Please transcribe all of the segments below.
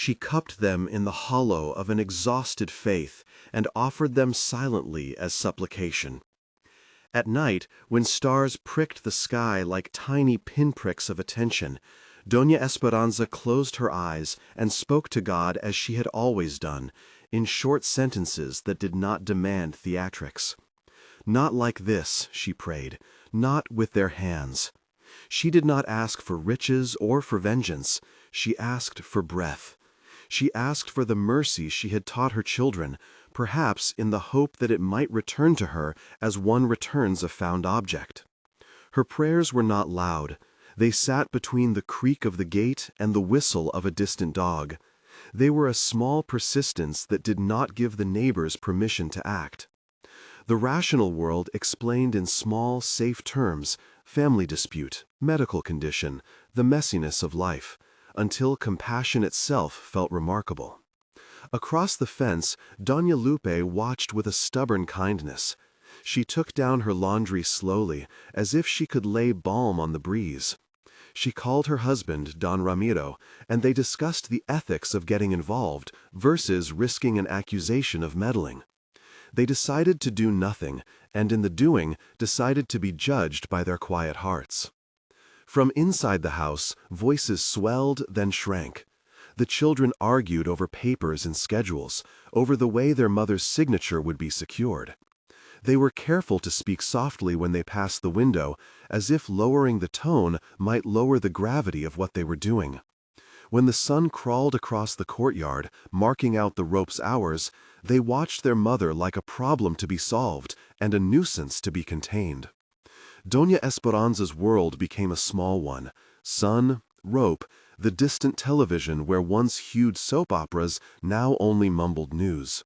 She cupped them in the hollow of an exhausted faith and offered them silently as supplication. At night, when stars pricked the sky like tiny pinpricks of attention, Doña Esperanza closed her eyes and spoke to God as she had always done, in short sentences that did not demand theatrics. Not like this, she prayed, not with their hands. She did not ask for riches or for vengeance. She asked for breath. She asked for the mercy she had taught her children, perhaps in the hope that it might return to her as one returns a found object. Her prayers were not loud. They sat between the creak of the gate and the whistle of a distant dog. They were a small persistence that did not give the neighbors permission to act. The rational world explained in small, safe terms, family dispute, medical condition, the messiness of life, until compassion itself felt remarkable. Across the fence, Doña Lupe watched with a stubborn kindness. She took down her laundry slowly, as if she could lay balm on the breeze. She called her husband, Don Ramiro, and they discussed the ethics of getting involved versus risking an accusation of meddling. They decided to do nothing, and in the doing, decided to be judged by their quiet hearts. From inside the house, voices swelled, then shrank. The children argued over papers and schedules, over the way their mother's signature would be secured. They were careful to speak softly when they passed the window, as if lowering the tone might lower the gravity of what they were doing. When the sun crawled across the courtyard, marking out the rope's hours, they watched their mother like a problem to be solved and a nuisance to be contained. Doña Esperanza's world became a small one. Sun, rope, the distant television where once hued soap operas now only mumbled news.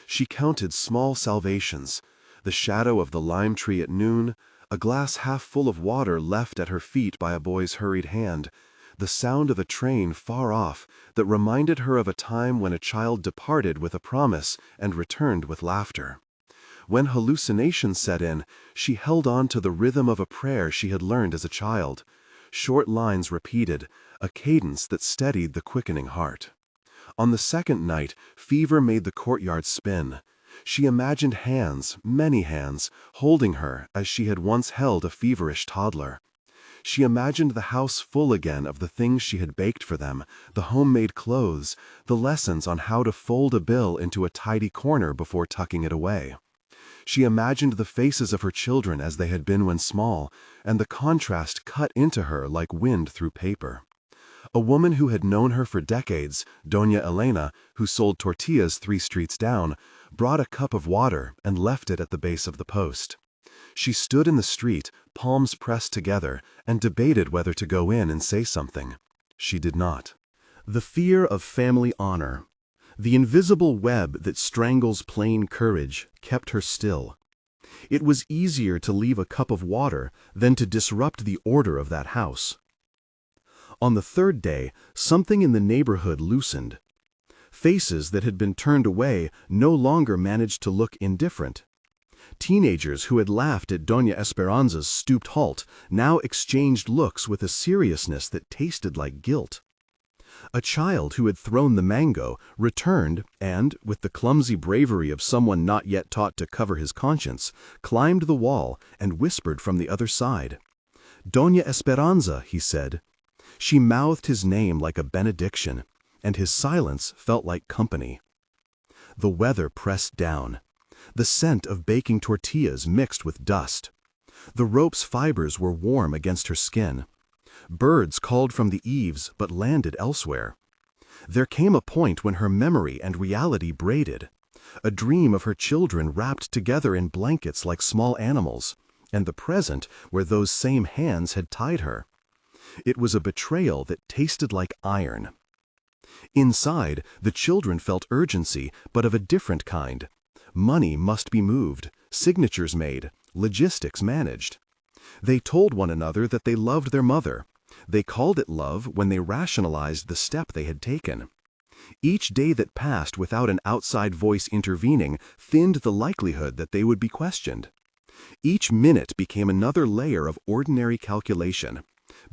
She counted small salvations: the shadow of the lime tree at noon, a glass half full of water left at her feet by a boy's hurried hand, the sound of a train far off that reminded her of a time when a child departed with a promise and returned with laughter. When hallucinations set in, she held on to the rhythm of a prayer she had learned as a child. Short lines repeated, a cadence that steadied the quickening heart. On the second night, fever made the courtyard spin. She imagined hands, many hands, holding her as she had once held a feverish toddler. She imagined the house full again of the things she had baked for them, the homemade clothes, the lessons on how to fold a bill into a tidy corner before tucking it away. She imagined the faces of her children as they had been when small, and the contrast cut into her like wind through paper. A woman who had known her for decades, Doña Elena, who sold tortillas 3 streets down, brought a cup of water and left it at the base of the post. She stood in the street, palms pressed together, and debated whether to go in and say something. She did not. The fear of family honor, the invisible web that strangles plain courage, kept her still. It was easier to leave a cup of water than to disrupt the order of that house. On the third day, something in the neighborhood loosened. Faces that had been turned away no longer managed to look indifferent. Teenagers who had laughed at Doña Esperanza's stooped halt now exchanged looks with a seriousness that tasted like guilt. A child who had thrown the mango returned and, with the clumsy bravery of someone not yet taught to cover his conscience, climbed the wall and whispered from the other side. "Doña Esperanza," he said. She mouthed his name like a benediction, and his silence felt like company. The weather pressed down. The scent of baking tortillas mixed with dust. The rope's fibers were warm against her skin. Birds called from the eaves but landed elsewhere. There came a point when her memory and reality braided. A dream of her children wrapped together in blankets like small animals, and the present where those same hands had tied her. It was a betrayal that tasted like iron. Inside, the children felt urgency, but of a different kind. Money must be moved, signatures made, logistics managed. They told one another that they loved their mother. They called it love when they rationalized the step they had taken. Each day that passed without an outside voice intervening thinned the likelihood that they would be questioned. Each minute became another layer of ordinary calculation.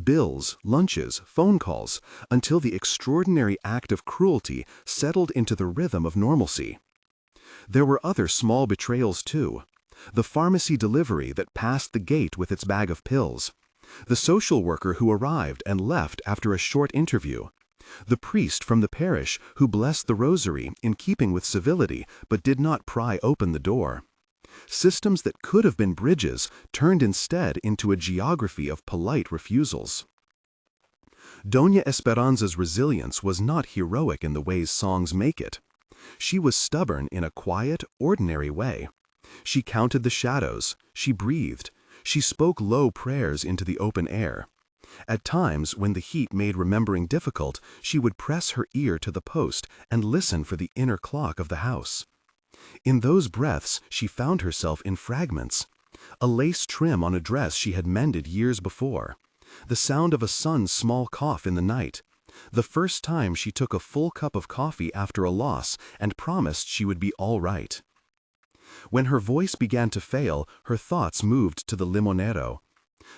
Bills, lunches, phone calls, until the extraordinary act of cruelty settled into the rhythm of normalcy. There were other small betrayals too. The pharmacy delivery that passed the gate with its bag of pills. The social worker who arrived and left after a short interview. The priest from the parish who blessed the rosary in keeping with civility but did not pry open the door. Systems that could have been bridges turned instead into a geography of polite refusals. Doña Esperanza's resilience was not heroic in the ways songs make it. She was stubborn in a quiet, ordinary way. She counted the shadows, she breathed, she spoke low prayers into the open air. At times, when the heat made remembering difficult, she would press her ear to the post and listen for the inner clock of the house. In those breaths, she found herself in fragments. A lace trim on a dress she had mended years before. The sound of a son's small cough in the night. The first time she took a full cup of coffee after a loss and promised she would be all right. When her voice began to fail, her thoughts moved to the limonero.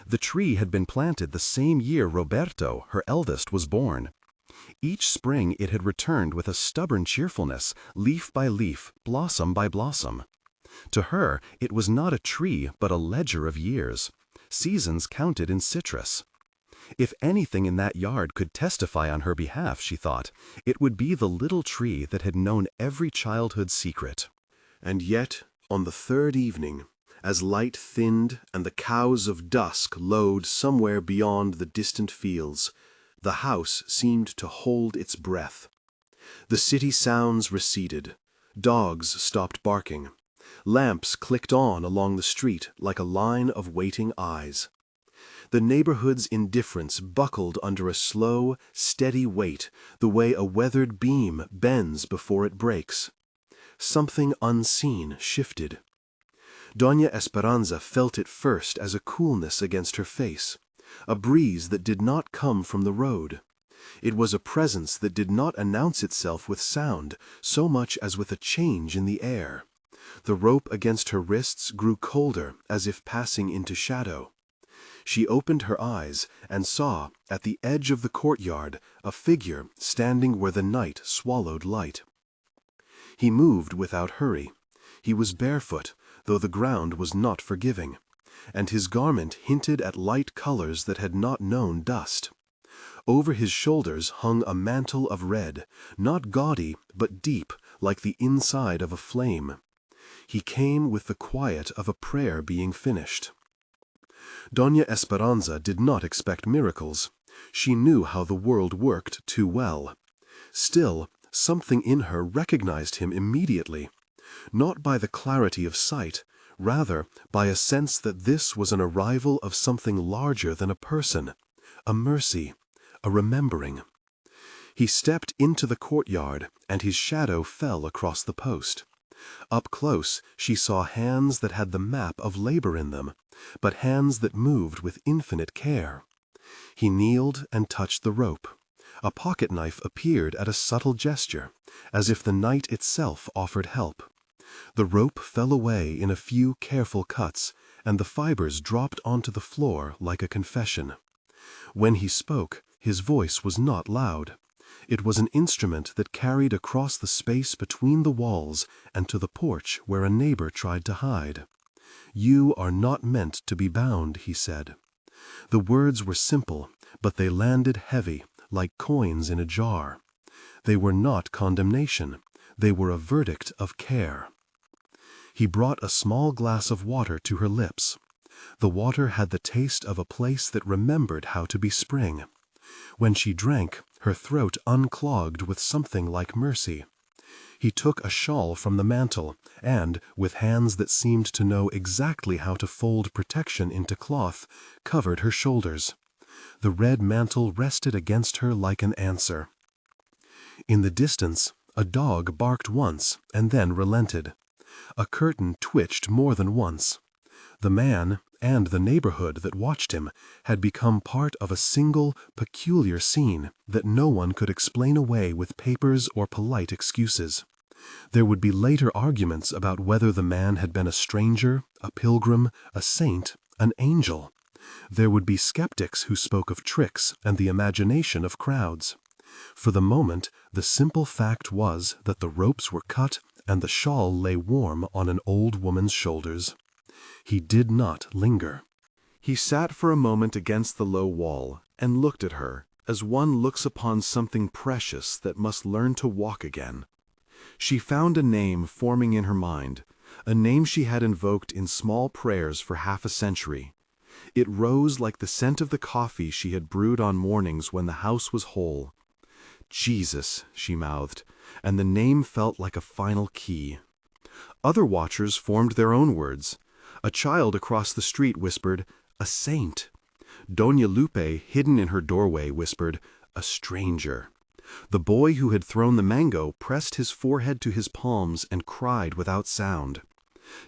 The tree had been planted the same year Roberto, her eldest, was born. Each spring it had returned with a stubborn cheerfulness, leaf by leaf, blossom by blossom. To her, it was not a tree but a ledger of years, seasons counted in citrus. If anything in that yard could testify on her behalf, she thought, it would be the little tree that had known every childhood secret. And yet, on the third evening, as light thinned and the cows of dusk lowed somewhere beyond the distant fields, the house seemed to hold its breath. The city sounds receded. Dogs stopped barking. Lamps clicked on along the street like a line of waiting eyes. The neighborhood's indifference buckled under a slow, steady weight, the way a weathered beam bends before it breaks. Something unseen shifted. Doña Esperanza felt it first as a coolness against her face, a breeze that did not come from the road. It was a presence that did not announce itself with sound so much as with a change in the air. The rope against her wrists grew colder, as if passing into shadow. She opened her eyes and saw, at the edge of the courtyard, a figure standing where the night swallowed light. He moved without hurry. He was barefoot, though the ground was not forgiving, and his garment hinted at light colors that had not known dust. Over his shoulders hung a mantle of red, not gaudy, but deep, like the inside of a flame. He came with the quiet of a prayer being finished. Doña Esperanza did not expect miracles. She knew how the world worked too well. Still, something in her recognized him immediately, not by the clarity of sight, rather by a sense that this was an arrival of something larger than a person, a mercy, a remembering. He stepped into the courtyard, and his shadow fell across the post. Up close, she saw hands that had the map of labor in them, but hands that moved with infinite care. He kneeled and touched the rope. A pocket knife appeared at a subtle gesture, as if the night itself offered help. The rope fell away in a few careful cuts, and the fibers dropped onto the floor like a confession. When he spoke, his voice was not loud. It was an instrument that carried across the space between the walls and to the porch where a neighbor tried to hide. "You are not meant to be bound," he said. The words were simple, but they landed heavy, like coins in a jar. They were not condemnation. They were a verdict of care. He brought a small glass of water to her lips. The water had the taste of a place that remembered how to be spring. When she drank, her throat unclogged with something like mercy. He took a shawl from the mantel and, with hands that seemed to know exactly how to fold protection into cloth, covered her shoulders. The red mantle rested against her like an answer. In the distance, a dog barked once and then relented. A curtain twitched more than once. The man, and the neighborhood that watched him, had become part of a single, peculiar scene that no one could explain away with papers or polite excuses. There would be later arguments about whether the man had been a stranger, a pilgrim, a saint, an angel. There would be skeptics who spoke of tricks and the imagination of crowds. For the moment, the simple fact was that the ropes were cut and the shawl lay warm on an old woman's shoulders. He did not linger. He sat for a moment against the low wall and looked at her as one looks upon something precious that must learn to walk again. She found a name forming in her mind, a name she had invoked in small prayers for half a century. It rose like the scent of the coffee she had brewed on mornings when the house was whole. Jesus, she mouthed, and the name felt like a final key. Other watchers formed their own words. A child across the street whispered, "A saint." Doña Lupe, hidden in her doorway, whispered, "A stranger." The boy who had thrown the mango pressed his forehead to his palms and cried without sound.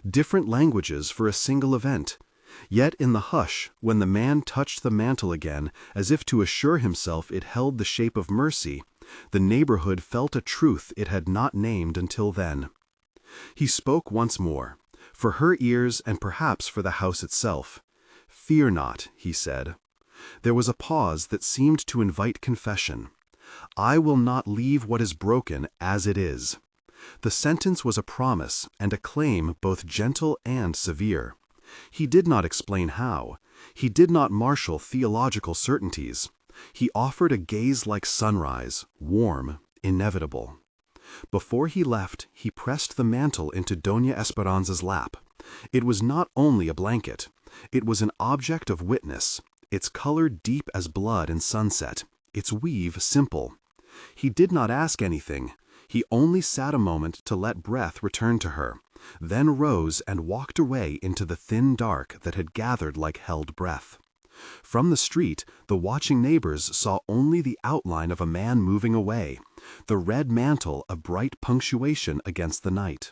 Different languages for a single event. Yet in the hush, when the man touched the mantle again, as if to assure himself it held the shape of mercy, the neighborhood felt a truth it had not named until then. He spoke once more, for her ears and perhaps for the house itself. "Fear not," he said. There was a pause that seemed to invite confession. "I will not leave what is broken as it is." The sentence was a promise and a claim both gentle and severe. He did not explain how. He did not marshal theological certainties. He offered a gaze like sunrise, warm, inevitable. Before he left, he pressed the mantle into Doña Esperanza's lap. It was not only a blanket. It was an object of witness, its color deep as blood in sunset, its weave simple. He did not ask anything. He only sat a moment to let breath return to her, then rose and walked away into the thin dark that had gathered like held breath. From the street, the watching neighbors saw only the outline of a man moving away, the red mantle a bright punctuation against the night.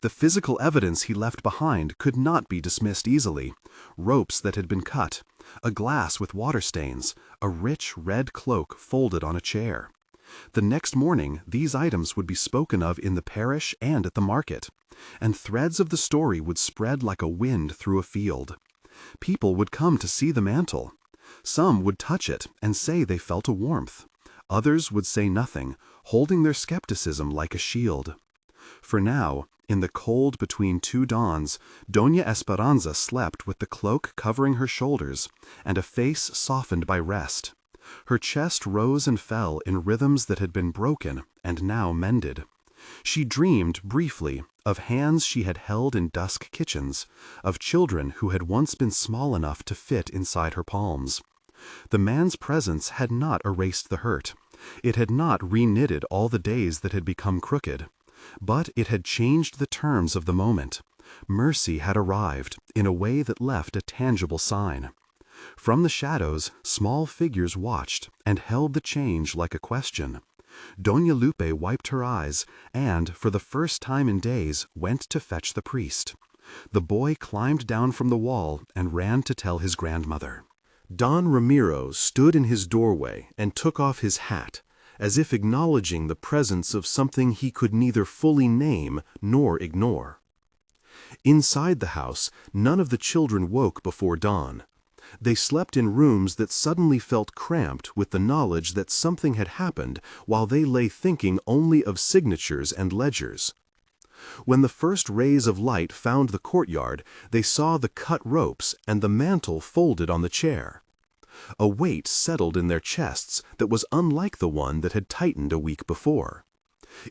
The physical evidence he left behind could not be dismissed easily. Ropes that had been cut, a glass with water stains, a rich red cloak folded on a chair. The next morning, these items would be spoken of in the parish and at the market, and threads of the story would spread like a wind through a field. People would come to see the mantle. Some would touch it and say they felt a warmth. Others would say nothing, holding their skepticism like a shield. For now, in the cold between two dawns, Doña Esperanza slept with the cloak covering her shoulders and a face softened by rest. Her chest rose and fell in rhythms that had been broken and now mended. She dreamed, briefly, of hands she had held in dusk kitchens, of children who had once been small enough to fit inside her palms. The man's presence had not erased the hurt. It had not re-knitted all the days that had become crooked. But it had changed the terms of the moment. Mercy had arrived in a way that left a tangible sign. From the shadows, small figures watched and held the change like a question. Doña Lupe wiped her eyes and, for the first time in days, went to fetch the priest. The boy climbed down from the wall and ran to tell his grandmother. Don Ramiro stood in his doorway and took off his hat, as if acknowledging the presence of something he could neither fully name nor ignore. Inside the house, none of the children woke before dawn. They slept in rooms that suddenly felt cramped with the knowledge that something had happened while they lay thinking only of signatures and ledgers. When the first rays of light found the courtyard, they saw the cut ropes and the mantle folded on the chair. A weight settled in their chests that was unlike the one that had tightened a week before.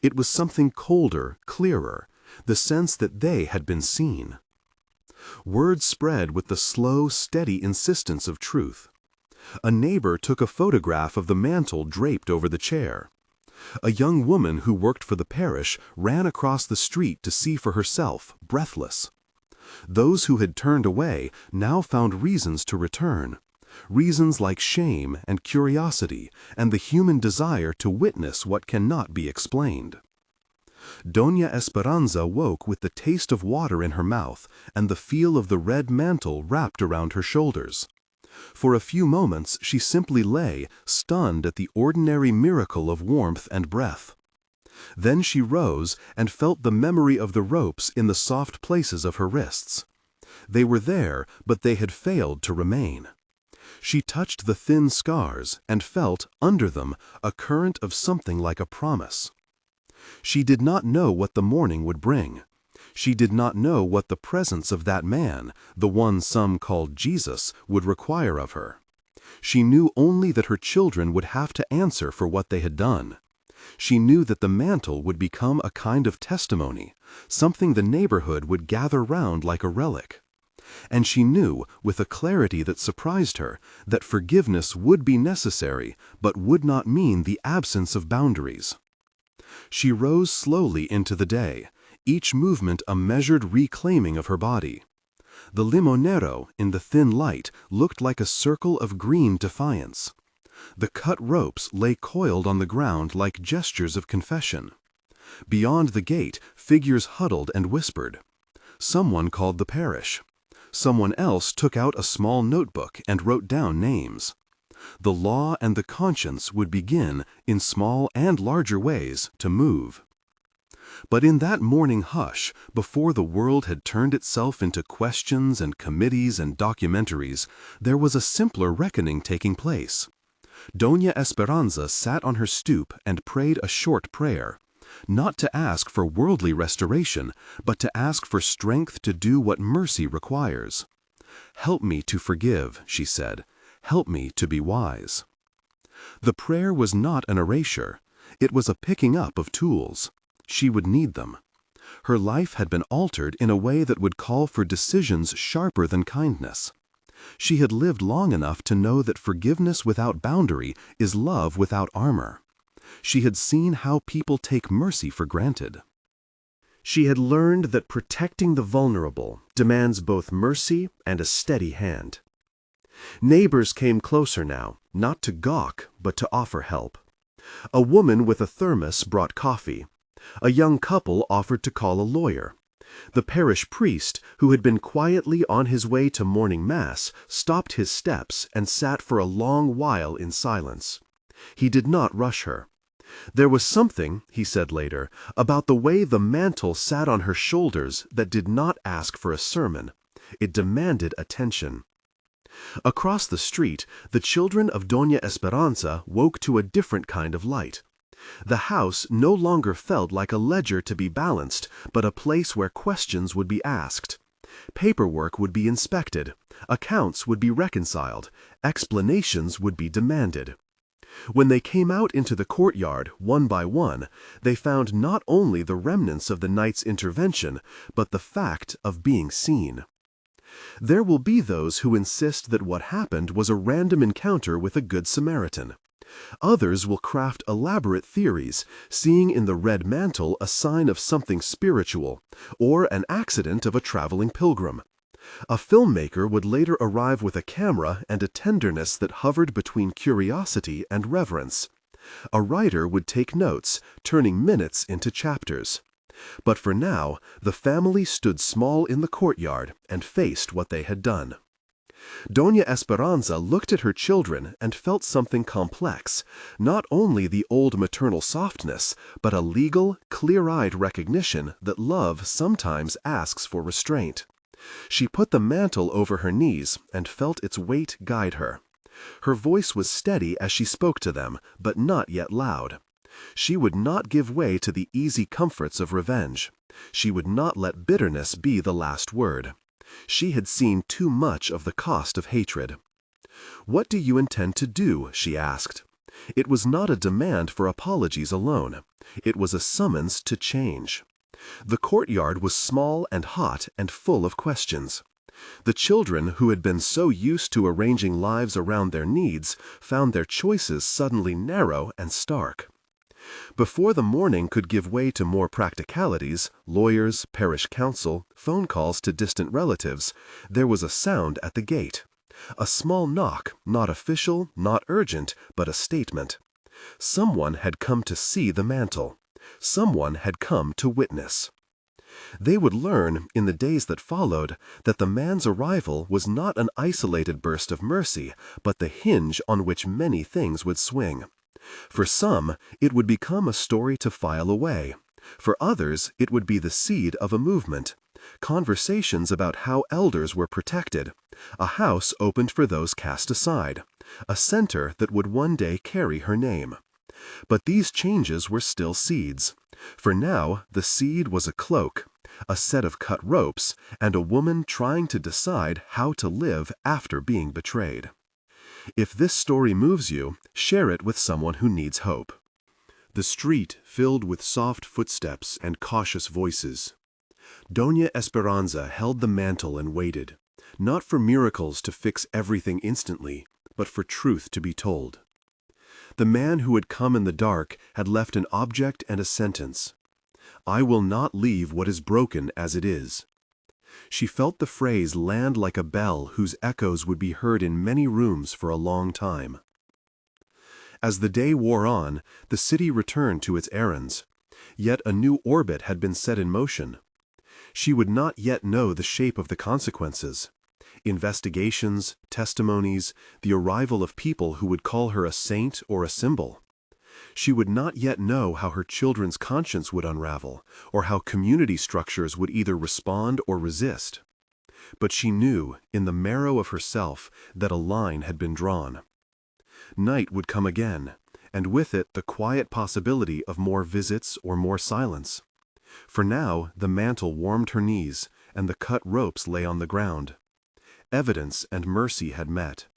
It was something colder, clearer, the sense that they had been seen. Word spread with the slow, steady insistence of truth. A neighbor took a photograph of the mantle draped over the chair. A young woman who worked for the parish ran across the street to see for herself, breathless. Those who had turned away now found reasons to return. Reasons like shame and curiosity and the human desire to witness what cannot be explained. Doña Esperanza woke with the taste of water in her mouth and the feel of the red mantle wrapped around her shoulders. For a few moments she simply lay, stunned at the ordinary miracle of warmth and breath. Then she rose and felt the memory of the ropes in the soft places of her wrists. They were there, but they had failed to remain. She touched the thin scars and felt, under them, a current of something like a promise. She did not know what the morning would bring. She did not know what the presence of that man, the one some called Jesus, would require of her. She knew only that her children would have to answer for what they had done. She knew that the mantle would become a kind of testimony, something the neighborhood would gather round like a relic. And she knew, with a clarity that surprised her, that forgiveness would be necessary, but would not mean the absence of boundaries. She rose slowly into the day, each movement a measured reclaiming of her body. The limonero, in the thin light, looked like a circle of green defiance. The cut ropes lay coiled on the ground like gestures of confession. Beyond the gate, figures huddled and whispered. Someone called the parish. Someone else took out a small notebook and wrote down names. The law and the conscience would begin, in small and larger ways, to move. But in that morning hush, before the world had turned itself into questions and committees and documentaries, there was a simpler reckoning taking place. Doña Esperanza sat on her stoop and prayed a short prayer, not to ask for worldly restoration, but to ask for strength to do what mercy requires. "Help me to forgive," she said. "Help me to be wise." The prayer was not an erasure. It was a picking up of tools. She would need them. Her life had been altered in a way that would call for decisions sharper than kindness. She had lived long enough to know that forgiveness without boundary is love without armor. She had seen how people take mercy for granted. She had learned that protecting the vulnerable demands both mercy and a steady hand. Neighbors came closer now, not to gawk, but to offer help. A woman with a thermos brought coffee. A young couple offered to call a lawyer. The parish priest, who had been quietly on his way to morning mass, stopped his steps and sat for a long while in silence. He did not rush her. There was something, he said later, about the way the mantle sat on her shoulders that did not ask for a sermon. It demanded attention. Across the street, the children of Doña Esperanza woke to a different kind of light. The house no longer felt like a ledger to be balanced, but a place where questions would be asked. Paperwork would be inspected, accounts would be reconciled, explanations would be demanded. When they came out into the courtyard, one by one, they found not only the remnants of the night's intervention, but the fact of being seen. There will be those who insist that what happened was a random encounter with a Good Samaritan. Others will craft elaborate theories, seeing in the red mantle a sign of something spiritual, or an accident of a traveling pilgrim. A filmmaker would later arrive with a camera and a tenderness that hovered between curiosity and reverence. A writer would take notes, turning minutes into chapters. But for now, the family stood small in the courtyard and faced what they had done. Doña Esperanza looked at her children and felt something complex, not only the old maternal softness, but a legal, clear-eyed recognition that love sometimes asks for restraint. She put the mantle over her knees and felt its weight guide her. Her voice was steady as she spoke to them, but not yet loud. She would not give way to the easy comforts of revenge. She would not let bitterness be the last word. She had seen too much of the cost of hatred. "What do you intend to do?" she asked. It was not a demand for apologies alone. It was a summons to change. The courtyard was small and hot and full of questions. The children, who had been so used to arranging lives around their needs, found their choices suddenly narrow and stark. Before the morning could give way to more practicalities, lawyers, parish council, phone calls to distant relatives, there was a sound at the gate. A small knock, not official, not urgent, but a statement. Someone had come to see the mantle. Someone had come to witness. They would learn, in the days that followed, that the man's arrival was not an isolated burst of mercy, but the hinge on which many things would swing. For some, it would become a story to file away. For others, it would be the seed of a movement. conversations about how elders were protected, a house opened for those cast aside, a center that would one day carry her name. But these changes were still seeds. For now, the seed was a cloak, a set of cut ropes, and a woman trying to decide how to live after being betrayed. If this story moves you, share it with someone who needs hope. The street filled with soft footsteps and cautious voices. Doña Esperanza held the mantle and waited, not for miracles to fix everything instantly, but for truth to be told. The man who had come in the dark had left an object and a sentence. "I will not leave what is broken as it is." She felt the phrase land like a bell whose echoes would be heard in many rooms for a long time. As the day wore on, the city returned to its errands. Yet a new orbit had been set in motion. She would not yet know the shape of the consequences. Investigations, testimonies, the arrival of people who would call her a saint or a symbol. She would not yet know how her children's conscience would unravel, or how community structures would either respond or resist. But she knew, in the marrow of herself, that a line had been drawn. Night would come again, and with it the quiet possibility of more visits or more silence. For now the mantle warmed her knees, and the cut ropes lay on the ground. Evidence and mercy had met.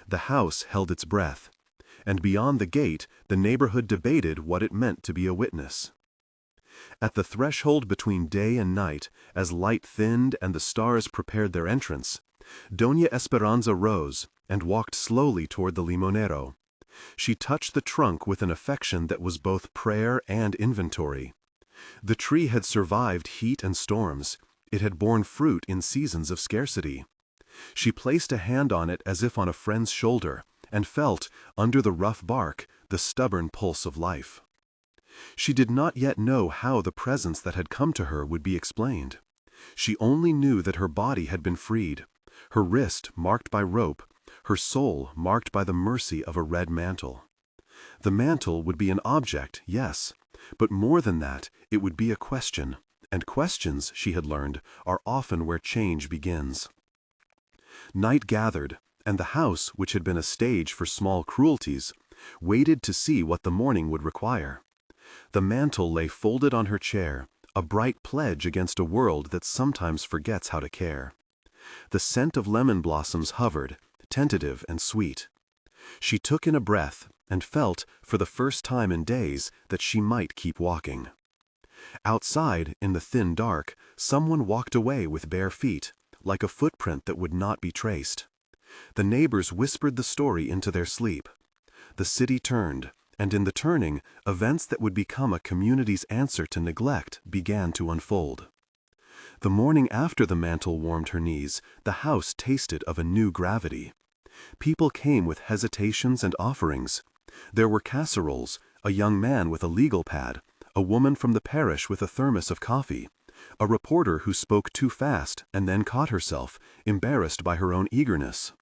The house held its breath, and beyond the gate the neighborhood debated what it meant to be a witness. At the threshold between day and night, as light thinned and the stars prepared their entrance, Doña Esperanza rose and walked slowly toward the limonero. She touched the trunk with an affection that was both prayer and inventory. The tree had survived heat and storms. It had borne fruit in seasons of scarcity. She placed a hand on it as if on a friend's shoulder, and felt, under the rough bark, the stubborn pulse of life. She did not yet know how the presence that had come to her would be explained. She only knew that her body had been freed, her wrist marked by rope, her soul marked by the mercy of a red mantle. The mantle would be an object, yes, but more than that, it would be a question, and questions, she had learned, are often where change begins. Night gathered, and the house, which had been a stage for small cruelties, waited to see what the morning would require. The mantle lay folded on her chair, a bright pledge against a world that sometimes forgets how to care. The scent of lemon blossoms hovered, tentative and sweet. She took in a breath and felt, for the first time in days, that she might keep walking. Outside, in the thin dark, someone walked away with bare feet, like a footprint that would not be traced. The neighbors whispered the story into their sleep. The city turned, and in the turning, events that would become a community's answer to neglect began to unfold. The morning after the mantle warmed her knees, the house tasted of a new gravity. People came with hesitations and offerings. There were casseroles, a young man with a legal pad, a woman from the parish with a thermos of coffee, a reporter who spoke too fast and then caught herself, embarrassed by her own eagerness.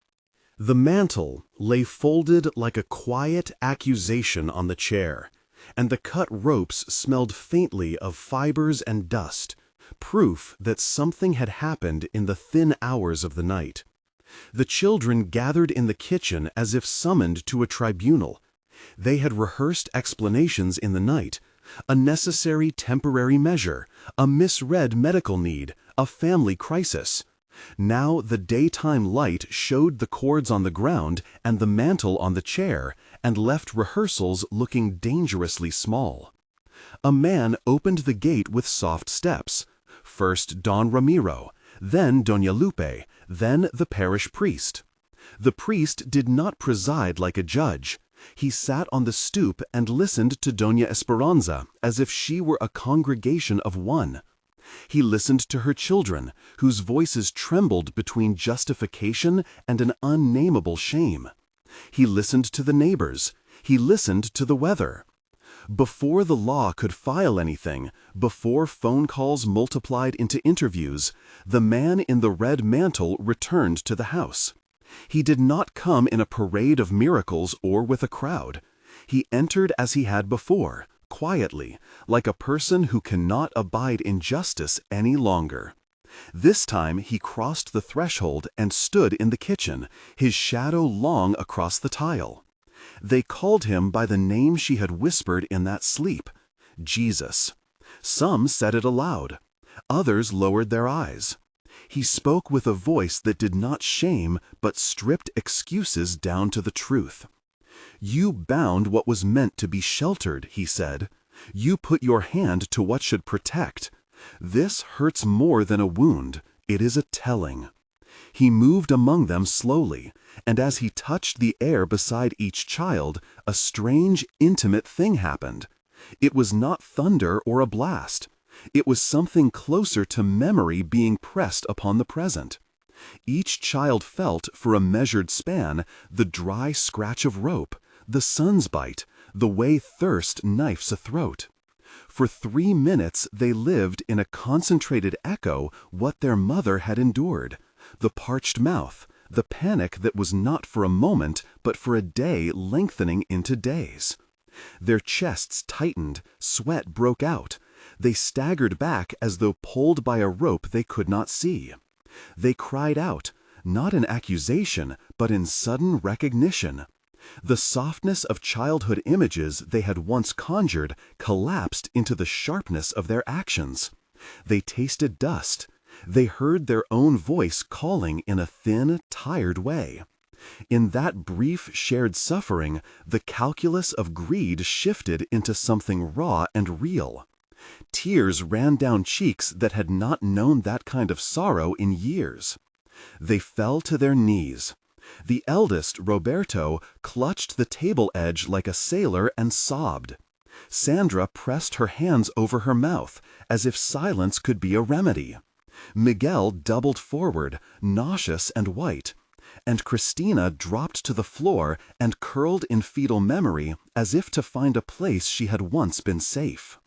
The mantle lay folded like a quiet accusation on the chair, and the cut ropes smelled faintly of fibers and dust, proof that something had happened in the thin hours of the night. The children gathered in the kitchen as if summoned to a tribunal. They had rehearsed explanations in the night, a necessary temporary measure, a misread medical need, a family crisis. Now the daytime light showed the cords on the ground and the mantle on the chair, and left rehearsals looking dangerously small. A man opened the gate with soft steps. First Don Ramiro, then Doña Lupe, then the parish priest. The priest did not preside like a judge. He sat on the stoop and listened to Doña Esperanza as if she were a congregation of one. He listened to her children, whose voices trembled between justification and an unnameable shame. He listened to the neighbors. He listened to the weather. Before the law could file anything, before phone calls multiplied into interviews, the man in the red mantle returned to the house. He did not come in a parade of miracles or with a crowd. He entered as he had before, quietly, like a person who cannot abide injustice any longer. This time he crossed the threshold and stood in the kitchen, his shadow long across the tile. They called him by the name she had whispered in that sleep, Jesus. Some said it aloud. Others lowered their eyes. He spoke with a voice that did not shame but stripped excuses down to the truth. You bound what was meant to be sheltered, he said. You put your hand to what should protect. This hurts more than a wound. It is a telling. He moved among them slowly, and as he touched the air beside each child, a strange, intimate thing happened. It was not thunder or a blast. It was something closer to memory being pressed upon the present. Each child felt, for a measured span, the dry scratch of rope, the sun's bite, the way thirst knifes a throat. For 3 minutes they lived in a concentrated echo what their mother had endured, the parched mouth, the panic that was not for a moment but for a day lengthening into days. Their chests tightened, sweat broke out. They staggered back as though pulled by a rope they could not see. They cried out, not in accusation, but in sudden recognition. The softness of childhood images they had once conjured collapsed into the sharpness of their actions. They tasted dust. They heard their own voice calling in a thin, tired way. In that brief shared suffering, the calculus of greed shifted into something raw and real. Tears ran down cheeks that had not known that kind of sorrow in years. They fell to their knees. The eldest, Roberto, clutched the table edge like a sailor and sobbed. Sandra pressed her hands over her mouth, as if silence could be a remedy. Miguel doubled forward, nauseous and white, and Christina dropped to the floor and curled in fetal memory as if to find a place she had once been safe.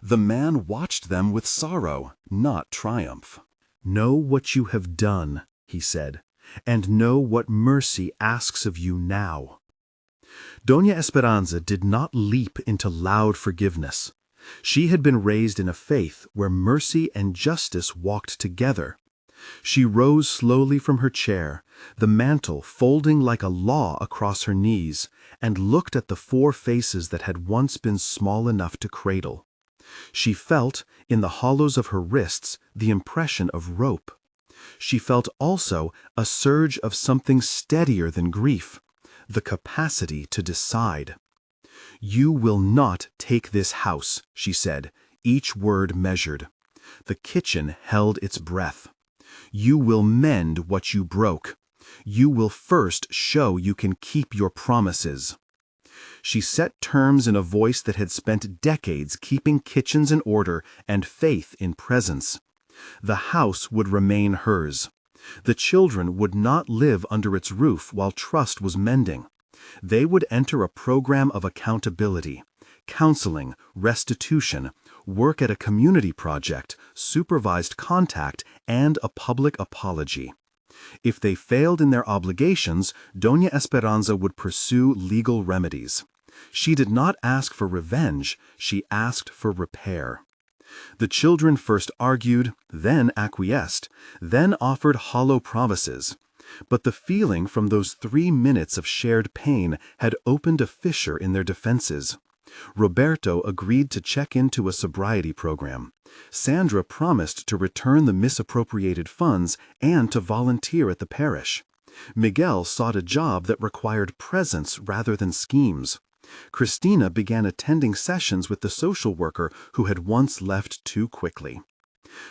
The man watched them with sorrow, not triumph. "Know what you have done," he said, "and know what mercy asks of you now." Doña Esperanza did not leap into loud forgiveness. She had been raised in a faith where mercy and justice walked together. She rose slowly from her chair, the mantle folding like a law across her knees, and looked at the 4 faces that had once been small enough to cradle. She felt, in the hollows of her wrists, the impression of rope. She felt also a surge of something steadier than grief, the capacity to decide. "You will not take this house," she said, each word measured. The kitchen held its breath. "You will mend what you broke. You will first show you can keep your promises." She set terms in a voice that had spent decades keeping kitchens in order and faith in presence. The house would remain hers. The children would not live under its roof while trust was mending. They would enter a program of accountability, counseling, restitution, work at a community project, supervised contact, and a public apology. If they failed in their obligations, Doña Esperanza would pursue legal remedies. She did not ask for revenge, she asked for repair. The children first argued, then acquiesced, then offered hollow promises. But the feeling from those 3 minutes of shared pain had opened a fissure in their defenses. Roberto agreed to check into a sobriety program. Sandra promised to return the misappropriated funds and to volunteer at the parish. Miguel sought a job that required presence rather than schemes. Christina began attending sessions with the social worker who had once left too quickly.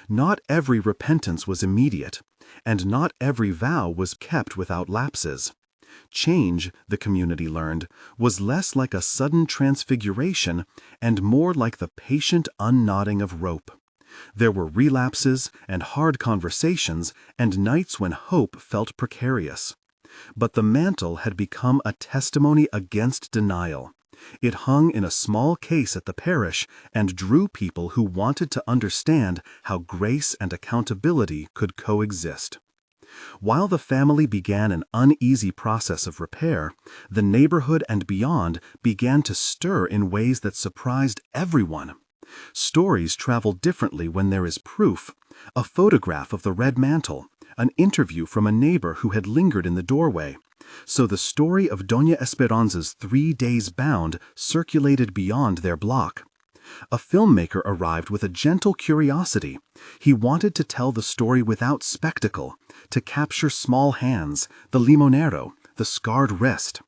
Not every repentance was immediate, and not every vow was kept without lapses. Change, the community learned, was less like a sudden transfiguration and more like the patient unknotting of rope. There were relapses and hard conversations and nights when hope felt precarious. But the mantle had become a testimony against denial. It hung in a small case at the parish and drew people who wanted to understand how grace and accountability could coexist. While the family began an uneasy process of repair, the neighborhood and beyond began to stir in ways that surprised everyone. Stories travel differently when there is proof, a photograph of the red mantle, an interview from a neighbor who had lingered in the doorway. So the story of Doña Esperanza's 3 days bound circulated beyond their block. A filmmaker arrived with a gentle curiosity. He wanted to tell the story without spectacle, to capture small hands, the limonero, the scarred wrist.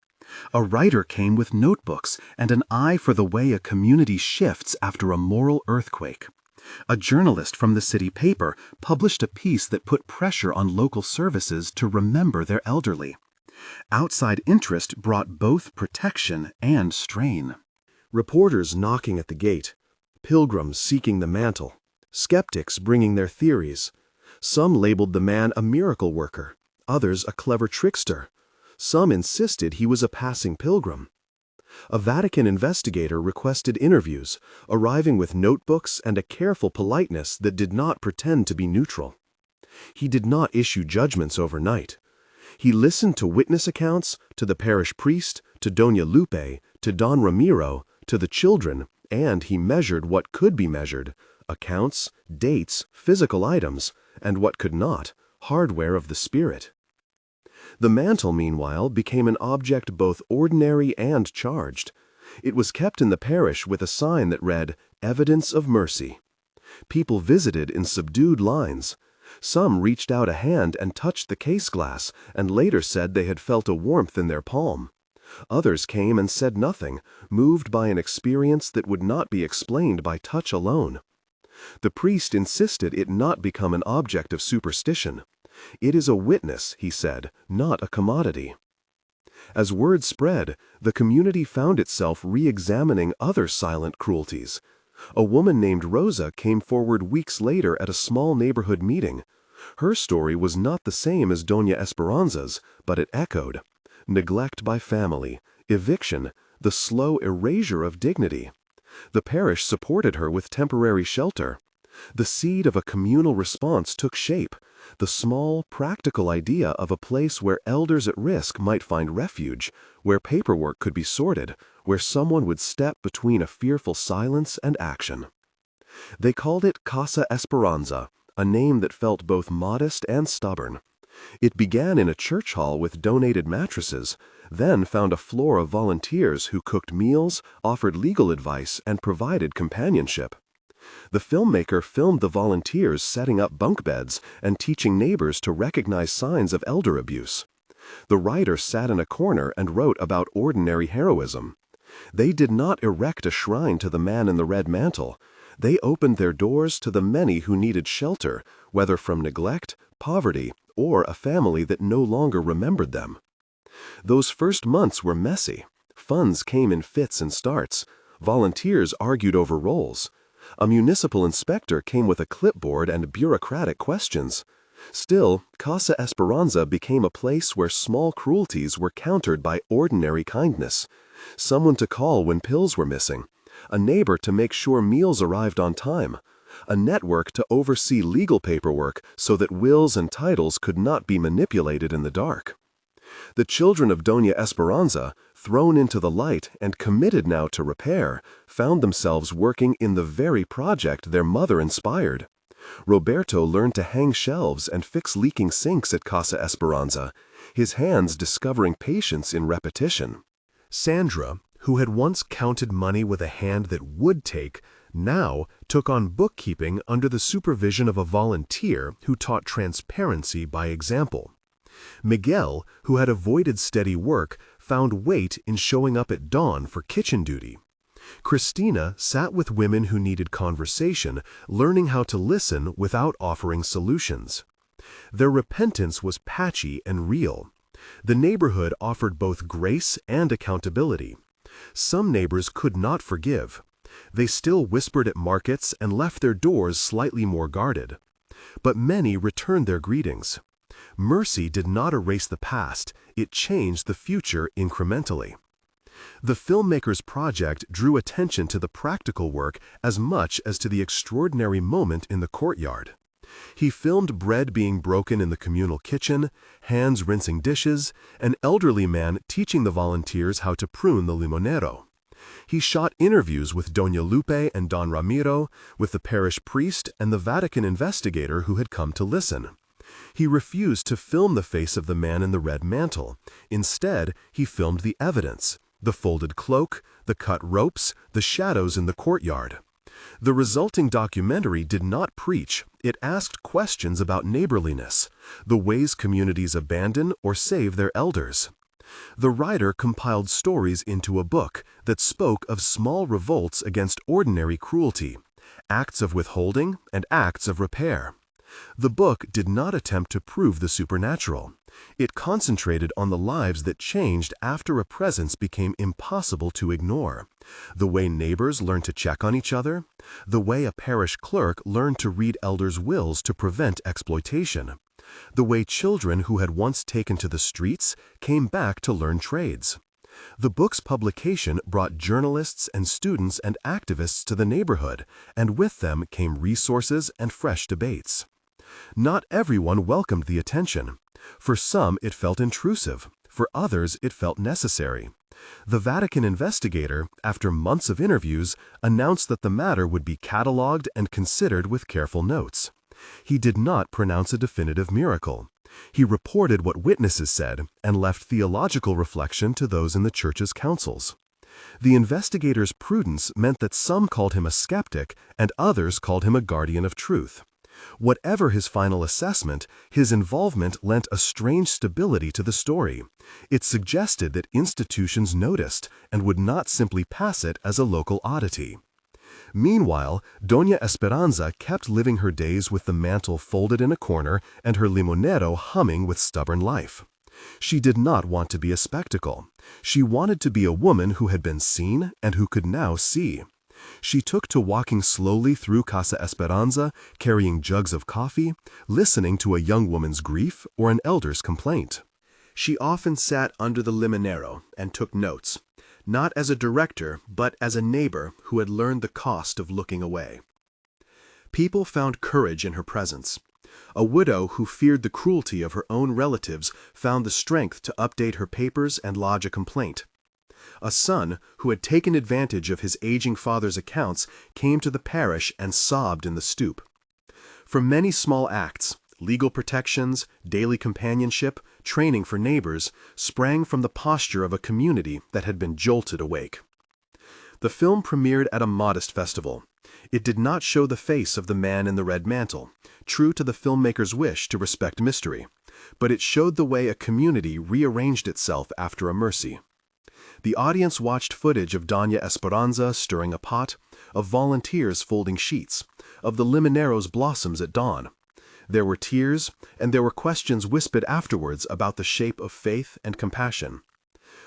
A writer came with notebooks and an eye for the way a community shifts after a moral earthquake. A journalist from the city paper published a piece that put pressure on local services to remember their elderly. Outside interest brought both protection and strain. Reporters knocking at the gate, pilgrims seeking the mantle, skeptics bringing their theories. Some labeled the man a miracle worker, others a clever trickster. Some insisted he was a passing pilgrim. A Vatican investigator requested interviews, arriving with notebooks and a careful politeness that did not pretend to be neutral. He did not issue judgments overnight. He listened to witness accounts, to the parish priest, to Doña Lupe, to Don Ramiro, to the children, and he measured what could be measured: accounts, dates, physical items, and what could not, hardware of the spirit. The mantle, meanwhile, became an object both ordinary and charged. It was kept in the parish with a sign that read, "Evidence of Mercy." People visited in subdued lines. Some reached out a hand and touched the case glass, and later said they had felt a warmth in their palm. Others came and said nothing, moved by an experience that would not be explained by touch alone. The priest insisted it not become an object of superstition. "It is a witness," he said, "not a commodity." As word spread, the community found itself re-examining other silent cruelties. A woman named Rosa came forward weeks later at a small neighborhood meeting. Her story was not the same as Doña Esperanza's, but it echoed: neglect by family, eviction, the slow erasure of dignity. The parish supported her with temporary shelter. The seed of a communal response took shape, the small, practical idea of a place where elders at risk might find refuge, where paperwork could be sorted, where someone would step between a fearful silence and action. They called it Casa Esperanza, a name that felt both modest and stubborn. It began in a church hall with donated mattresses, then found a floor of volunteers who cooked meals, offered legal advice, and provided companionship. The filmmaker filmed the volunteers setting up bunk beds and teaching neighbors to recognize signs of elder abuse. The writer sat in a corner and wrote about ordinary heroism. They did not erect a shrine to the man in the red mantle. They opened their doors to the many who needed shelter, whether from neglect, poverty, or a family that no longer remembered them. Those first months were messy. Funds came in fits and starts. Volunteers argued over roles. A municipal inspector came with a clipboard and bureaucratic questions. Still, Casa Esperanza became a place where small cruelties were countered by ordinary kindness. Someone to call when pills were missing. A neighbor to make sure meals arrived on time. A network to oversee legal paperwork so that wills and titles could not be manipulated in the dark. The children of Doña Esperanza, thrown into the light and committed now to repair, found themselves working in the very project their mother inspired. Roberto learned to hang shelves and fix leaking sinks at Casa Esperanza, his hands discovering patience in repetition. Sandra, who had once counted money with a hand that would take, now took on bookkeeping under the supervision of a volunteer who taught transparency by example. Miguel, who had avoided steady work, found weight in showing up at dawn for kitchen duty. Christina sat with women who needed conversation, learning how to listen without offering solutions. Their repentance was patchy and real. The neighborhood offered both grace and accountability. Some neighbors could not forgive. They still whispered at markets and left their doors slightly more guarded. But many returned their greetings. Mercy did not erase the past, it changed the future incrementally. The filmmaker's project drew attention to the practical work as much as to the extraordinary moment in the courtyard. He filmed bread being broken in the communal kitchen, hands rinsing dishes, an elderly man teaching the volunteers how to prune the limonero. He shot interviews with Doña Lupe and Don Ramiro, with the parish priest and the Vatican investigator who had come to listen. He refused to film the face of the man in the red mantle. Instead, he filmed the evidence: the folded cloak, the cut ropes, the shadows in the courtyard. The resulting documentary did not preach, it asked questions about neighborliness, the ways communities abandon or save their elders. The writer compiled stories into a book that spoke of small revolts against ordinary cruelty, acts of withholding and acts of repair. The book did not attempt to prove the supernatural. It concentrated on the lives that changed after a presence became impossible to ignore, the way neighbors learned to check on each other, the way a parish clerk learned to read elders' wills to prevent exploitation, the way children who had once taken to the streets came back to learn trades. The book's publication brought journalists and students and activists to the neighborhood, and with them came resources and fresh debates. Not everyone welcomed the attention. For some, it felt intrusive. For others, it felt necessary. The Vatican investigator, after months of interviews, announced that the matter would be catalogued and considered with careful notes. He did not pronounce a definitive miracle. He reported what witnesses said and left theological reflection to those in the Church's councils. The investigator's prudence meant that some called him a skeptic and others called him a guardian of truth. Whatever his final assessment, his involvement lent a strange stability to the story. It suggested that institutions noticed and would not simply pass it as a local oddity. Meanwhile, Doña Esperanza kept living her days with the mantle folded in a corner and her limonero humming with stubborn life. She did not want to be a spectacle. She wanted to be a woman who had been seen and who could now see. She took to walking slowly through Casa Esperanza, carrying jugs of coffee, listening to a young woman's grief or an elder's complaint. She often sat under the limonero and took notes, not as a director, but as a neighbor who had learned the cost of looking away. People found courage in her presence. A widow who feared the cruelty of her own relatives found the strength to update her papers and lodge a complaint. A son who had taken advantage of his aging father's accounts came to the parish and sobbed in the stoop. From many small acts, legal protections, daily companionship, training for neighbors, sprang from the posture of a community that had been jolted awake. The film premiered at a modest festival. It did not show the face of the man in the red mantle, true to the filmmaker's wish to respect mystery, but it showed the way a community rearranged itself after a mercy. The audience watched footage of Doña Esperanza stirring a pot, of volunteers folding sheets, of the limonero's blossoms at dawn. There were tears, and there were questions whispered afterwards about the shape of faith and compassion.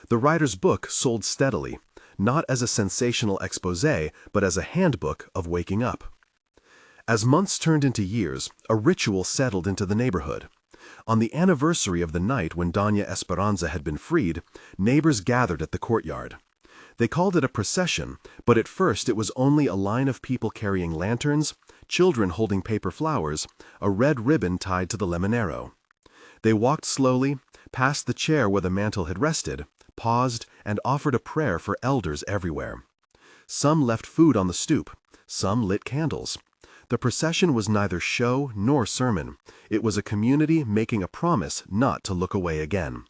The writer's book sold steadily, not as a sensational exposé, but as a handbook of waking up. As months turned into years, a ritual settled into the neighborhood. On the anniversary of the night when Doña Esperanza had been freed, neighbors gathered at the courtyard. They called it a procession, but at first it was only a line of people carrying lanterns, children holding paper flowers, a red ribbon tied to the limonero. They walked slowly, past the chair where the mantle had rested, paused, and offered a prayer for elders everywhere. Some left food on the stoop, some lit candles. The procession was neither show nor sermon. It was a community making a promise not to look away again.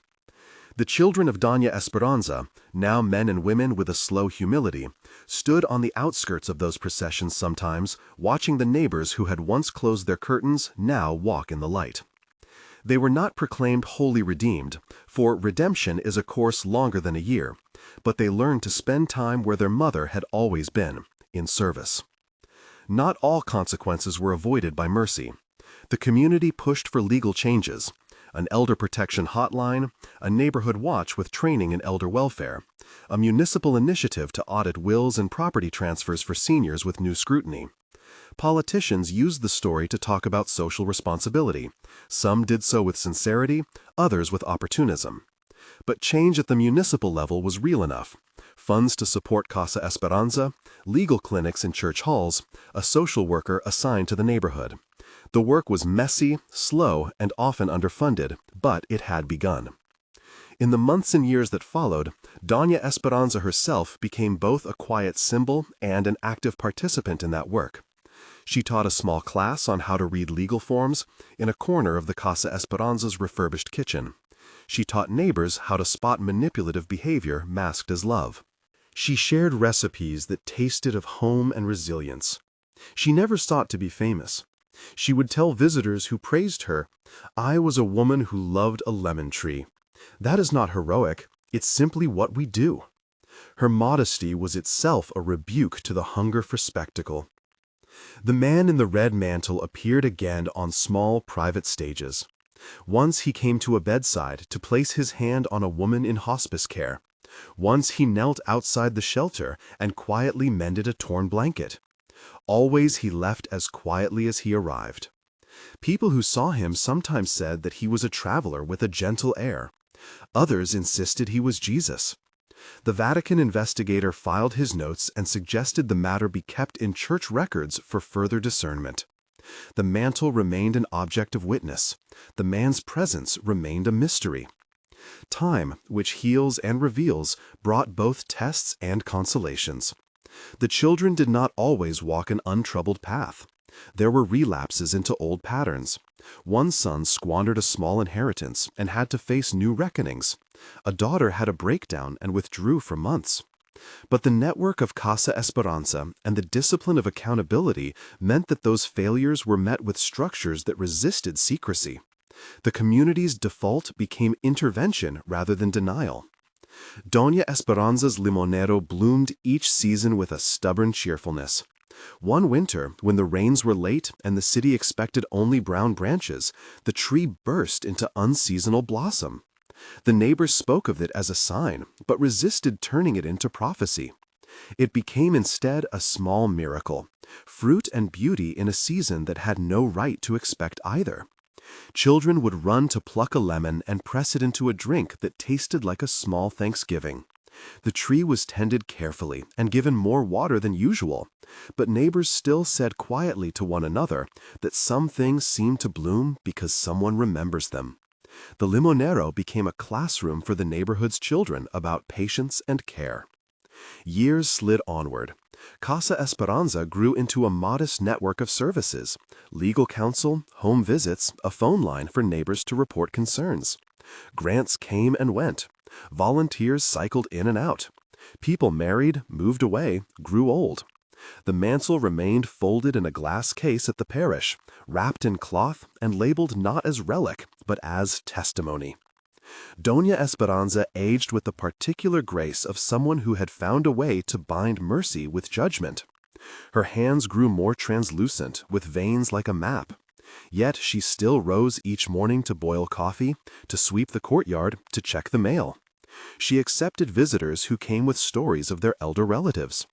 The children of Doña Esperanza, now men and women with a slow humility, stood on the outskirts of those processions sometimes, watching the neighbors who had once closed their curtains now walk in the light. They were not proclaimed wholly redeemed, for redemption is a course longer than a year, but they learned to spend time where their mother had always been, in service. Not all consequences were avoided by mercy. The community pushed for legal changes: an elder protection hotline, a neighborhood watch with training in elder welfare, a municipal initiative to audit wills and property transfers for seniors with new scrutiny. Politicians used the story to talk about social responsibility. Some did so with sincerity, others with opportunism. But change at the municipal level was real enough. Funds to support Casa Esperanza, legal clinics in church halls, a social worker assigned to the neighborhood. The work was messy, slow, and often underfunded, but it had begun. In the months and years that followed, Doña Esperanza herself became both a quiet symbol and an active participant in that work. She taught a small class on how to read legal forms in a corner of the Casa Esperanza's refurbished kitchen. She taught neighbors how to spot manipulative behavior masked as love. She shared recipes that tasted of home and resilience. She never sought to be famous. She would tell visitors who praised her, "I was a woman who loved a lemon tree. That is not heroic, it's simply what we do." Her modesty was itself a rebuke to the hunger for spectacle. The man in the red mantle appeared again on small private stages. Once he came to a bedside to place his hand on a woman in hospice care. Once he knelt outside the shelter and quietly mended a torn blanket. Always he left as quietly as he arrived. People who saw him sometimes said that he was a traveler with a gentle air. Others insisted he was Jesus. The Vatican investigator filed his notes and suggested the matter be kept in church records for further discernment. The mantle remained an object of witness. The man's presence remained a mystery. Time, which heals and reveals, brought both tests and consolations. The children did not always walk an untroubled path. There were relapses into old patterns. One son squandered a small inheritance and had to face new reckonings. A daughter had a breakdown and withdrew for months. But the network of Casa Esperanza and the discipline of accountability meant that those failures were met with structures that resisted secrecy. The community's default became intervention rather than denial. Doña Esperanza's limonero bloomed each season with a stubborn cheerfulness. One winter, when the rains were late and the city expected only brown branches, the tree burst into unseasonal blossom. The neighbors spoke of it as a sign, but resisted turning it into prophecy. It became instead a small miracle, fruit and beauty in a season that had no right to expect either. Children would run to pluck a lemon and press it into a drink that tasted like a small Thanksgiving. The tree was tended carefully and given more water than usual, but neighbors still said quietly to one another that some things seem to bloom because someone remembers them. The limonero became a classroom for the neighborhood's children about patience and care. Years slid onward. Casa Esperanza grew into a modest network of services: legal counsel, home visits, a phone line for neighbors to report concerns. Grants came and went. Volunteers cycled in and out. People married, moved away, grew old. The mantle remained folded in a glass case at the parish, wrapped in cloth and labeled not as relic, but as testimony. Doña Esperanza aged with the particular grace of someone who had found a way to bind mercy with judgment. Her hands grew more translucent, with veins like a map. Yet she still rose each morning to boil coffee, to sweep the courtyard, to check the mail. She accepted visitors who came with stories of their elder relatives.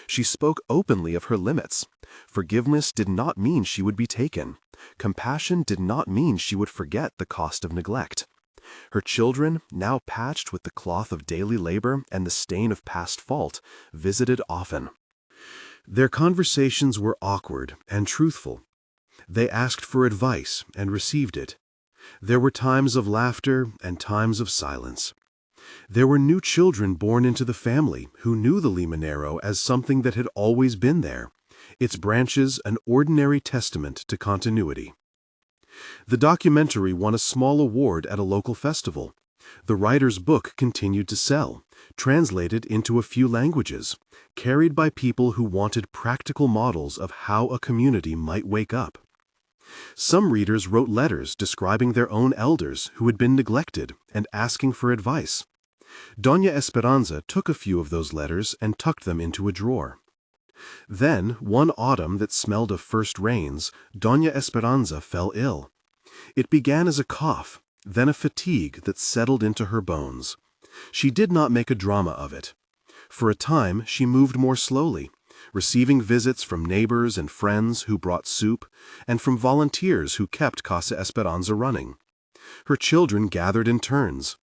She spoke openly of her limits. Forgiveness did not mean she would be taken. Compassion did not mean she would forget the cost of neglect. Her children, now patched with the cloth of daily labor and the stain of past fault, visited often. Their conversations were awkward and truthful. They asked for advice and received it. There were times of laughter and times of silence. There were new children born into the family who knew the limonero as something that had always been there, its branches an ordinary testament to continuity. The documentary won a small award at a local festival. The writer's book continued to sell, translated into a few languages, carried by people who wanted practical models of how a community might wake up. Some readers wrote letters describing their own elders who had been neglected and asking for advice. Doña Esperanza took a few of those letters and tucked them into a drawer. Then, one autumn that smelled of first rains, Doña Esperanza fell ill. It began as a cough, then a fatigue that settled into her bones. She did not make a drama of it. For a time, she moved more slowly, receiving visits from neighbors and friends who brought soup, and from volunteers who kept Casa Esperanza running. Her children gathered in turns.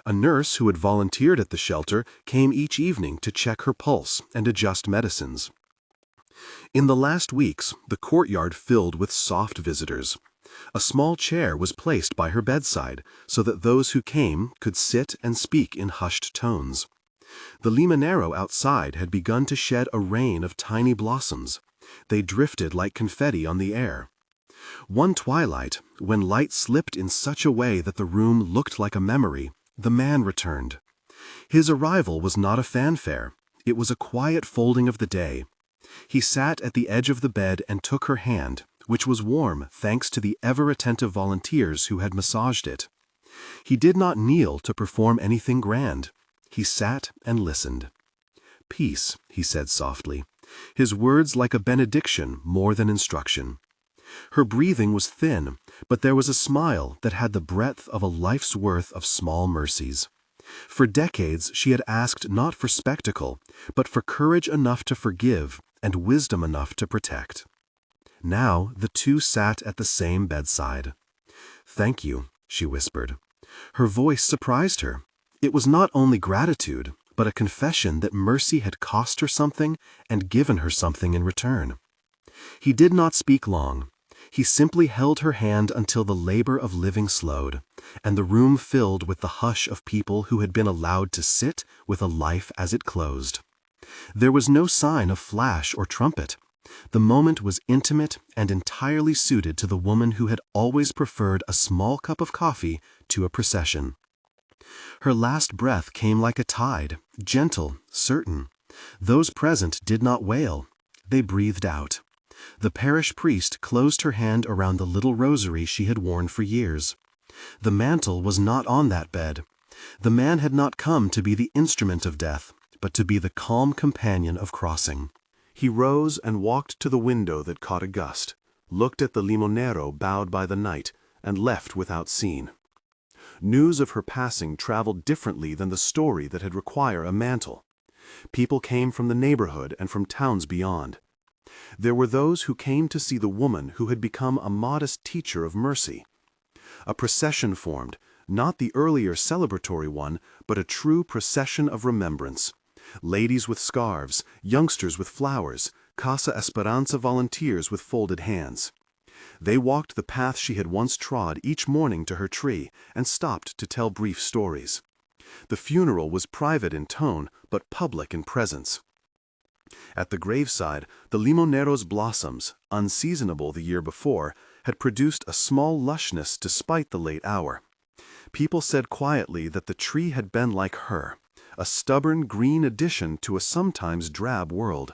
A nurse who had volunteered at the shelter came each evening to check her pulse and adjust medicines. In the last weeks, the courtyard filled with soft visitors. A small chair was placed by her bedside so that those who came could sit and speak in hushed tones. The limonero outside had begun to shed a rain of tiny blossoms. They drifted like confetti on the air. One twilight, when light slipped in such a way that the room looked like a memory, the man returned. His arrival was not a fanfare. It was a quiet folding of the day. He sat at the edge of the bed and took her hand, which was warm thanks to the ever-attentive volunteers who had massaged it. He did not kneel to perform anything grand. He sat and listened. "Peace," he said softly, his words like a benediction more than instruction. Her breathing was thin, but there was a smile that had the breadth of a life's worth of small mercies. For decades she had asked not for spectacle, but for courage enough to forgive and wisdom enough to protect. Now the two sat at the same bedside. "Thank you," she whispered. Her voice surprised her. It was not only gratitude, but a confession that mercy had cost her something and given her something in return. He did not speak long. He simply held her hand until the labor of living slowed, and the room filled with the hush of people who had been allowed to sit with a life as it closed. There was no sign of flash or trumpet. The moment was intimate and entirely suited to the woman who had always preferred a small cup of coffee to a procession. Her last breath came like a tide, gentle, certain. Those present did not wail. They breathed out. The parish priest closed her hand around the little rosary she had worn for years. The mantle was not on that bed. The man had not come to be the instrument of death, but to be the calm companion of crossing. He rose and walked to the window that caught a gust, looked at the limonero bowed by the night, and left without scene. News of her passing traveled differently than the story that had required a mantle. People came from the neighborhood and from towns beyond. There were those who came to see the woman who had become a modest teacher of mercy. A procession formed, not the earlier celebratory one, but a true procession of remembrance. Ladies with scarves, youngsters with flowers, Casa Esperanza volunteers with folded hands. They walked the path she had once trod each morning to her tree and stopped to tell brief stories. The funeral was private in tone, but public in presence. At the graveside, the limonero's blossoms, unseasonable the year before, had produced a small lushness despite the late hour. People said quietly that the tree had been like her, a stubborn green addition to a sometimes drab world.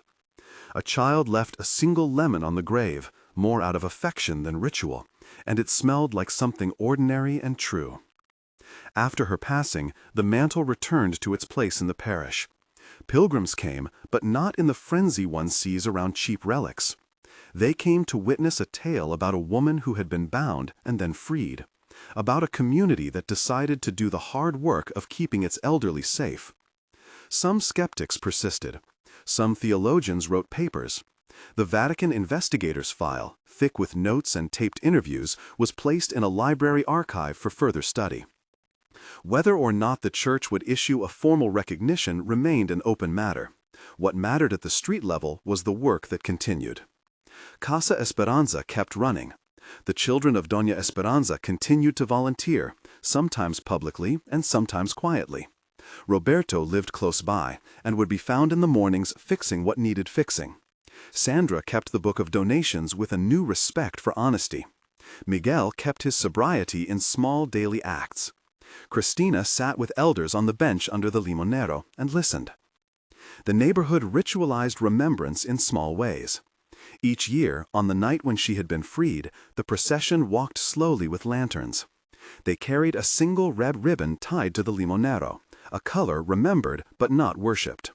A child left a single lemon on the grave, more out of affection than ritual, and it smelled like something ordinary and true. After her passing, the mantle returned to its place in the parish. Pilgrims came, but not in the frenzy one sees around cheap relics. They came to witness a tale about a woman who had been bound and then freed, about a community that decided to do the hard work of keeping its elderly safe. Some skeptics persisted. Some theologians wrote papers. The Vatican investigators' file, thick with notes and taped interviews, was placed in a library archive for further study. Whether or not the church would issue a formal recognition remained an open matter. What mattered at the street level was the work that continued. Casa Esperanza kept running. The children of Doña Esperanza continued to volunteer, sometimes publicly and sometimes quietly. Roberto lived close by and would be found in the mornings fixing what needed fixing. Sandra kept the book of donations with a new respect for honesty. Miguel kept his sobriety in small daily acts. Christina sat with elders on the bench under the limonero and listened. The neighborhood ritualized remembrance in small ways. Each year, on the night when she had been freed, the procession walked slowly with lanterns. They carried a single red ribbon tied to the limonero, a color remembered but not worshipped.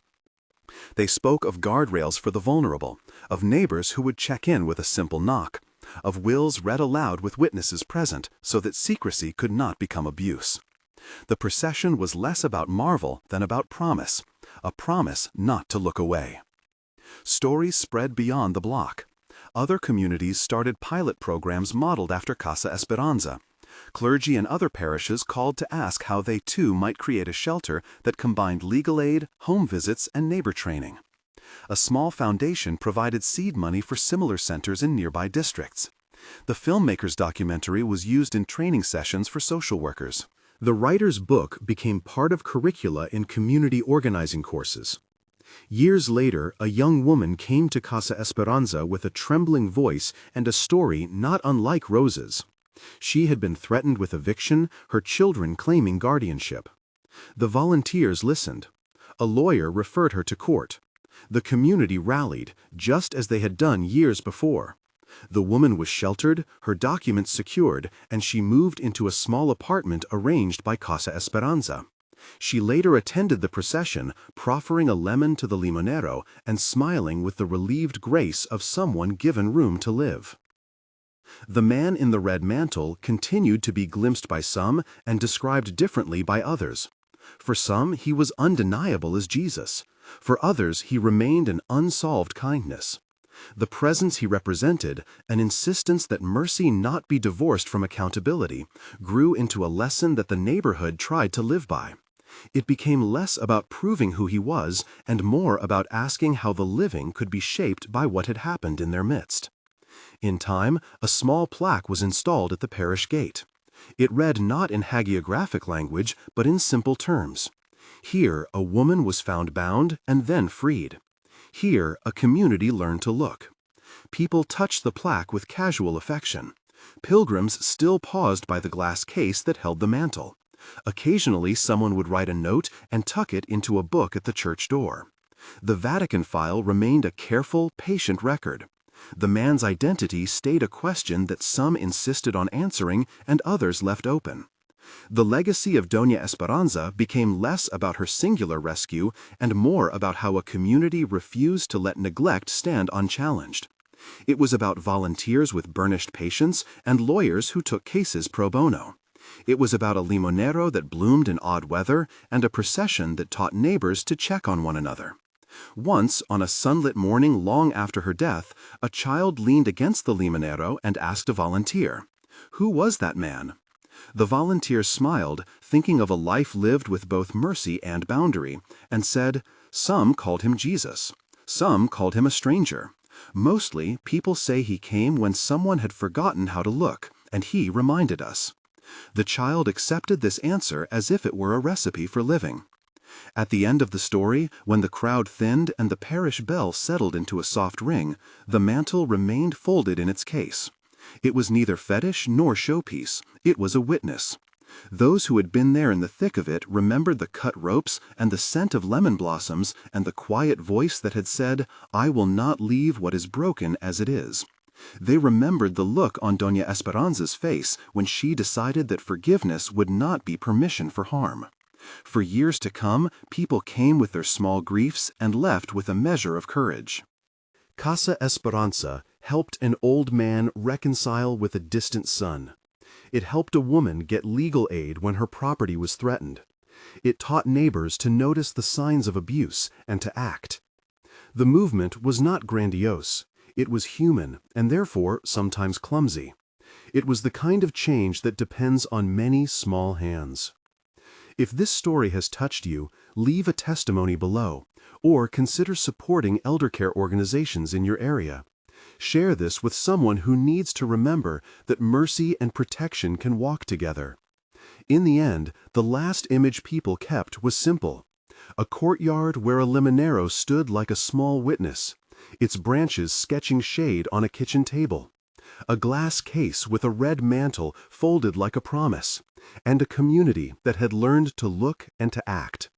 They spoke of guardrails for the vulnerable, of neighbors who would check in with a simple knock, of wills read aloud with witnesses present so that secrecy could not become abuse. The procession was less about marvel than about promise, a promise not to look away. Stories spread beyond the block. Other communities started pilot programs modeled after Casa Esperanza. Clergy in other parishes called to ask how they too might create a shelter that combined legal aid, home visits, and neighbor training. A small foundation provided seed money for similar centers in nearby districts. The filmmaker's documentary was used in training sessions for social workers. The writer's book became part of curricula in community organizing courses. Years later, a young woman came to Casa Esperanza with a trembling voice and a story not unlike Rose's. She had been threatened with eviction, her children claiming guardianship. The volunteers listened. A lawyer referred her to court. The community rallied, just as they had done years before. The woman was sheltered, her documents secured, and she moved into a small apartment arranged by Casa Esperanza. She later attended the procession, proffering a lemon to the limonero and smiling with the relieved grace of someone given room to live. The man in the red mantle continued to be glimpsed by some and described differently by others. For some, he was undeniable as Jesus. For others, he remained an unsolved kindness. The presence he represented, an insistence that mercy not be divorced from accountability, grew into a lesson that the neighborhood tried to live by. It became less about proving who he was and more about asking how the living could be shaped by what had happened in their midst. In time, a small plaque was installed at the parish gate. It read not in hagiographic language, but in simple terms. Here, a woman was found bound and then freed. Here, a community learned to look. People touched the plaque with casual affection. Pilgrims still paused by the glass case that held the mantle. Occasionally, someone would write a note and tuck it into a book at the church door. The Vatican file remained a careful, patient record. The man's identity stayed a question that some insisted on answering and others left open. The legacy of Doña Esperanza became less about her singular rescue and more about how a community refused to let neglect stand unchallenged. It was about volunteers with burnished patience and lawyers who took cases pro bono. It was about a limonero that bloomed in odd weather and a procession that taught neighbors to check on one another. Once, on a sunlit morning long after her death, a child leaned against the limonero and asked a volunteer, "Who was that man?" The volunteer smiled, thinking of a life lived with both mercy and boundary, and said, "Some called him Jesus. Some called him a stranger. Mostly, people say he came when someone had forgotten how to look, and he reminded us." The child accepted this answer as if it were a recipe for living. At the end of the story, when the crowd thinned and the parish bell settled into a soft ring, the mantle remained folded in its case. It was neither fetish nor showpiece. It was a witness. Those who had been there in the thick of it remembered the cut ropes and the scent of lemon blossoms and the quiet voice that had said, "I will not leave what is broken as it is." They remembered the look on Doña Esperanza's face when she decided that forgiveness would not be permission for harm. For years to come, people came with their small griefs and left with a measure of courage. Casa Esperanza helped an old man reconcile with a distant son. It helped a woman get legal aid when her property was threatened. It taught neighbors to notice the signs of abuse and to act. The movement was not grandiose. It was human and therefore sometimes clumsy. It was the kind of change that depends on many small hands. If this story has touched you, leave a testimony below, or consider supporting elder care organizations in your area. Share this with someone who needs to remember that mercy and protection can walk together. In the end, the last image people kept was simple: a courtyard where a limonero stood like a small witness, its branches sketching shade on a kitchen table, a glass case with a red mantle folded like a promise, and a community that had learned to look and to act.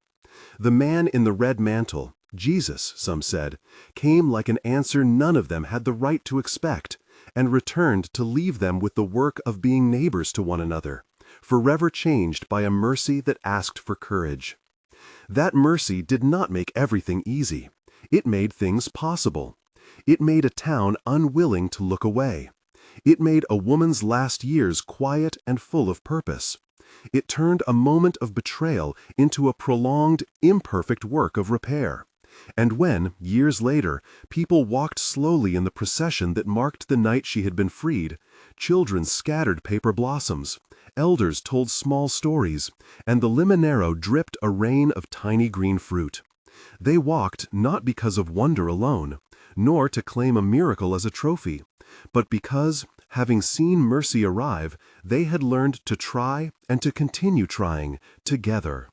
The man in the red mantle, Jesus, some said, came like an answer none of them had the right to expect, and returned to leave them with the work of being neighbors to one another, forever changed by a mercy that asked for courage. That mercy did not make everything easy. It made things possible. It made a town unwilling to look away. It made a woman's last years quiet and full of purpose. It turned a moment of betrayal into a prolonged, imperfect work of repair. And when, years later, people walked slowly in the procession that marked the night she had been freed, children scattered paper blossoms, elders told small stories, and the limonero dripped a rain of tiny green fruit. They walked not because of wonder alone, nor to claim a miracle as a trophy, but because, having seen mercy arrive, they had learned to try and to continue trying together.